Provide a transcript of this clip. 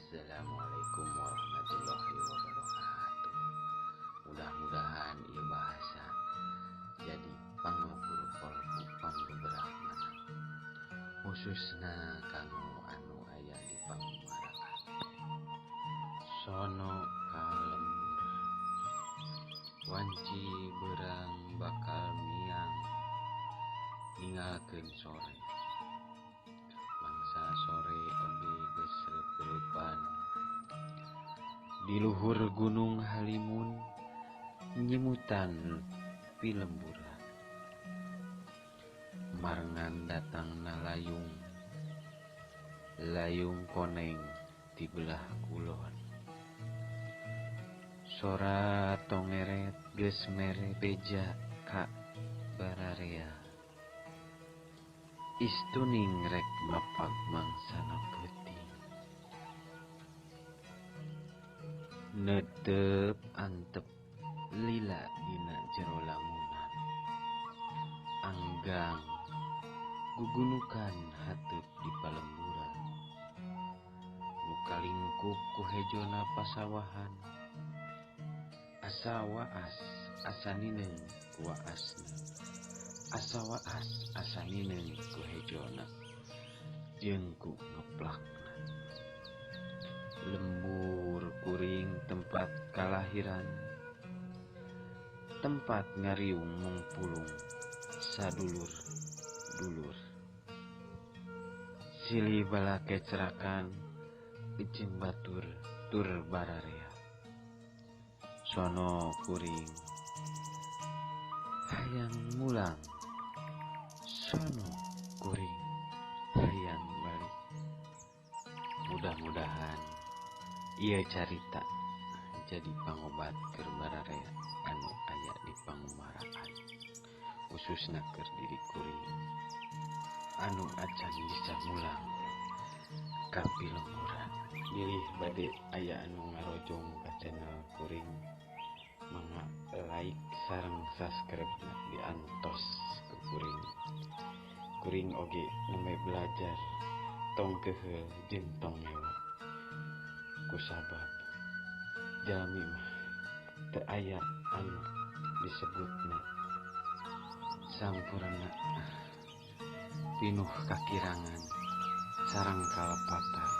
Assalamualaikum warahmatullahi wabarakatuh. Mudah-mudahan ieu bahasa jadi pangukur kolbu panggeberakna, khususna kanggo anu aya di pangumarakan. Sono ka lembur, wanci berang bakal miang ninggalkeun sore. Mangsa sore oge geus reupeupan di luhur Gunung Halimun nyimutan pilemburan. Marengan datangna layung koneng di belah kulon. Sora tongeret geus mere beja ka bararea. Istuning rek mapag mangsana peuting. Neuteup antep lila dina jero lamunan. Anggang gugunukan hateup di palemburan. Nu kalingkup ku hejona pasawahan. Asa waas asanineng ku waasna. Asa waas asanineng ku hejona jeung ku ngeplakna. Lembur kuring tempat kalahiran, tempat ngariung mungpulung sadulur-dulur. Silih bala kecerakan jeung batur tur bararea. Sono kuring hayang mulang, sono kuring hayang balik. Mudah-mudahan ieu carita jadi pangobat keur bararea anu aya di pangumarakan, khususna keur diri kuring anu acan bisa mulang ka pilemburan. Milih bade aya anu ngarojong ka channel kuring, mangga like sareng subscribe diantos ke kuring. Kuring oge nembe belajar tong keheul jeung tong ngewa. Kusabab jalmi mah teu aya anu disebutna sampurna, pinuh kakirangan sareng kalepatan.